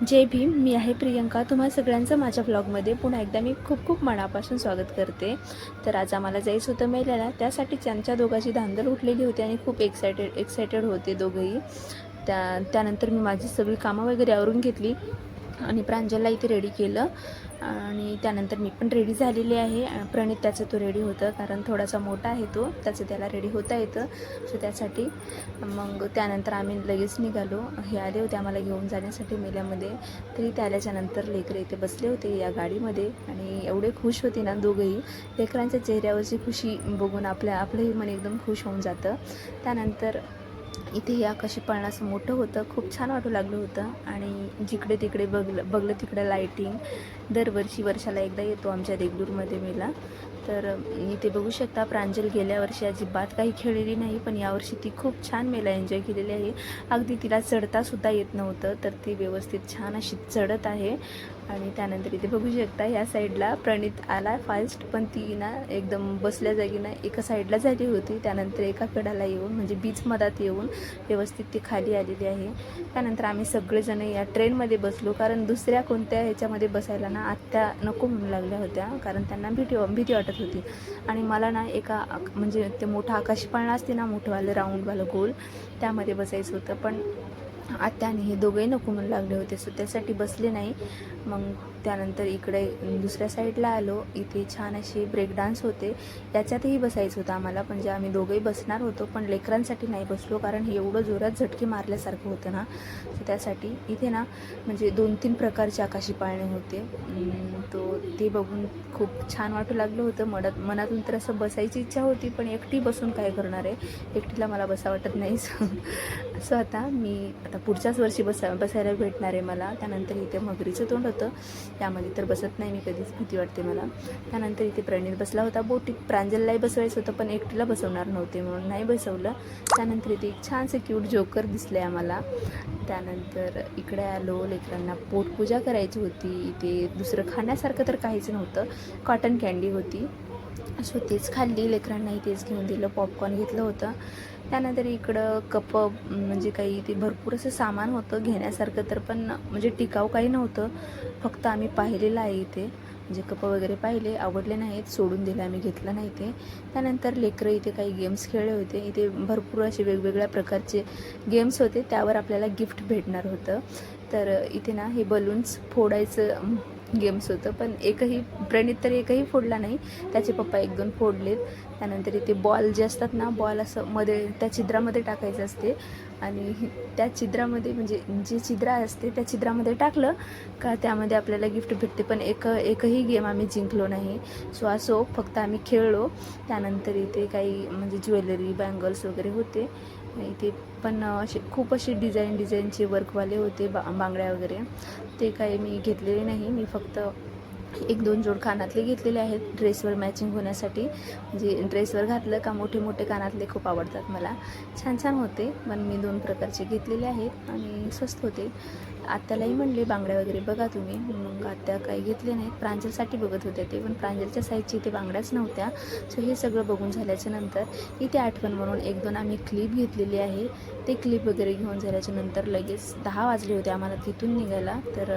जय भीम. मी आहे प्रियंका. तुम्हा सगळ्यांचं माझ्या ब्लॉगमध्ये पुन्हा एकदा मी खूप खूप मनापासून स्वागत करते. तर आज आम्हाला जायचं होतं मेल्याला, त्यासाठी त्यांच्या दोघांची धांदल उठलेली होती आणि खूप एक्सायटेड होते दोघंही. त्यानंतर मी माझी सगळी कामं वगैरे आवरून घेतली आणि प्रांजलला इथे रेडी केलं आणि त्यानंतर मी पण रेडी झालेली आहे. प्रणित त्याचं तो रेडी होतं, कारण थोडासा मोठा आहे तो, त्याचं त्याला रेडी होता येतं. सो त्यासाठी मग त्यानंतर आम्ही लगेच निघालो. हे आले होते आम्हाला घेऊन जाण्यासाठी मेल्यामध्ये. तरी ते आल्याच्यानंतर लेकरं इथे बसले होते या गाडीमध्ये आणि एवढे खुश होते ना दोघंही. लेकरांच्या चेहऱ्यावरची खुशी बघून आपलंही मन एकदम खुश होऊन जातं. त्यानंतर इथे हे आकाशी पाळणं असं मोठं होतं, खूप छान वाटू लागलं होतं. आणि जिकडे तिकडे बघलं तिकडे लाईटिंग. दरवर्षी वर्षाला एकदा येतो आमच्या देगलूरमध्ये मेला. तर इथे बघू शकता प्रांजल गेल्या वर्षी अजिबात काही खेळलेली नाही, पण यावर्षी ती खूप छान मेला एन्जॉय केलेली आहे. अगदी तिला चढतासुद्धा येत नव्हतं, तर ती व्यवस्थित छान अशी चढत आहे. आणि त्यानंतर इथे बघू शकता ह्या साईडला प्रणित आला फास्ट, पण ती ना एकदम बसल्या जागी ना एका साईडला झाली होती. त्यानंतर एका कडाला येऊन म्हणजे बीचमधात येऊन व्यवस्थित ती खाली आलेली आहे. त्यानंतर आम्ही सगळेजण या ट्रेनमध्ये बसलो, कारण दुसऱ्या कोणत्या ह्याच्यामध्ये बसायला ना आत्या नको म्हणू लागल्या होत्या, कारण त्यांना भीती वाटत होती. आणि मला ना एका म्हणजे ते मोठं आकाशी पाळणं असते ना, मोठंवालं राऊंडवालं गोल, त्यामध्ये बसायचं होतं. पण आत्याने हे दोघंही नको म्हणू लागले होते, सो त्यासाठी बसले नाही. मग त्यानंतर इकडे दुसऱ्या साईडला आलो. इथे छान असे ब्रेक डान्स होते, त्याच्यातही बसायचं होतं आम्हाला. म्हणजे आम्ही दोघंही बसणार होतो, पण लेकरांसाठी नाही बसलो, कारण हे एवढं जोरात झटके मारल्यासारखं होतं ना. सो त्यासाठी इथे ना म्हणजे 2-3 प्रकारचे आकाशी पाळणे होते. ते बघून खूप छान वाटू लागलं होतं. मनातून तर असं बसायची इच्छा होती, पण एकटी बसून काय करणार आहे, एकटीला मला बसा वाटत नाही. सो आता पुढच्याच वर्षी बसायला भेटणार आहे मला. त्यानंतर इथे मगरीचं तोंड होतं, त्यामध्ये तर बसत नाही मी कधीच, भीती वाटते मला. त्यानंतर इथे प्रणित बसला होता बोटीत. प्रांजललाही बसवायचं होतं, पण एकटीला बसवणार नव्हते म्हणून नाही बसवलं. त्यानंतर इथे एक छानसे क्यूट जोकर दिसले आम्हाला. त्यानंतर इकडे आलो. लेकरांना पोटपूजा करायची होती. इथे दुसरं खाण्यासारखं तर काहीच नव्हतं, कॉटन कँडी होती. सो तेच खाल्ली. लेकरांनाही तेच घेऊन दिलं. पॉपकॉर्न घेतलं होतं. त्यानंतर इकडं कप म्हणजे काही ते भरपूर असं सामान होतं घेण्यासारखं, तर पण म्हणजे टिकाऊ काही नव्हतं. फक्त आम्ही पाहिलेलं आहे इथे, म्हणजे कप वगैरे पाहिले, आवडले नाहीत, सोडून दिले आम्ही, घेतलं नाही ते. त्यानंतर लेकरं इथे काही गेम्स खेळले होते. इथे भरपूर असे वेगवेगळ्या प्रकारचे गेम्स होते, त्यावर आपल्याला गिफ्ट भेटणार होतं. तर इथे ना हे बलून्स फोडायचं गेम्स होतं, पण प्रणित तर एकही फोडला नाही. त्याचे पप्पा 1-2 फोडलेत. त्यानंतर इथे बॉल जे असतात ना, बॉल असं मध्ये त्या छिद्रामध्ये टाकायचं असते आणि त्या छिद्रामध्ये म्हणजे जे छिद्र असते त्या छिद्रामध्ये टाकलं का त्यामध्ये आपल्याला गिफ्ट भेटते. पण एकही गेम आम्ही जिंकलो नाही. सो फक्त आम्ही खेळलो. त्यानंतर इथे काही म्हणजे ज्वेलरी, बँगल्स वगैरे होते इथे, पण खूप असे डिझाईनचे वर्कवाले होते, बांगड्या वगैरे. ते काही मी घेतलेले नाही. मी फक्त 1-2 जोड कानातले घेतलेले आहेत ड्रेसवर मॅचिंग होण्यासाठी. म्हणजे ड्रेसवर घातलं का मोठे कानातले खूप आवडतात मला, छान होते. पण मी 2 प्रकारचे घेतलेले आहेत आणि स्वस्त होते. आत्यालाही म्हणले बांगड्या वगैरे बघा तुम्ही, मग आत्या काही घेतले नाहीत. प्रांजलसाठी बघत होत्या ते, पण प्रांजलच्या साईजची इथे बांगड्याच नव्हत्या. सो हे सगळं बघून झाल्याच्या नंतर इथे आठवण म्हणून 1-2 आम्ही क्लिप घेतलेली आहे. ते क्लिप वगैरे घेऊन झाल्याच्या नंतर लगेच 10 वाजले होते आम्हाला तिथून निघायला. तर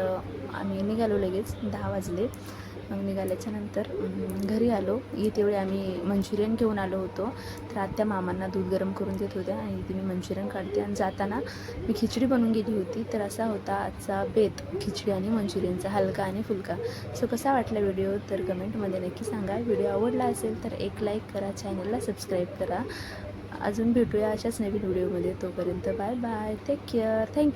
आम्ही निघालो लगेच, 10 वाजले. मग निघाल्याच्या नंतर घरी आलो. येतेवेळी आम्ही मंचुरियन घेऊन आलो होतो. तर आत्या मामांना दूध गरम करून देत होत्या आणि इथे मी मंचुरियन काढते. आणि जाताना मी खिचडी बनवून गेली होती. तर असा होता आजचा बेत, खिचडी आणि मंचुरियनचा, हलका आणि फुलका. सो कसा वाटला व्हिडिओ तर कमेंटमध्ये नक्की सांगा. व्हिडिओ आवडला असेल तर एक लाईक करा, चॅनलला सबस्क्राईब करा. अजून भेटूया अशाच नवीन व्हिडिओमध्ये. तोपर्यंत bye bye, take care, thank you.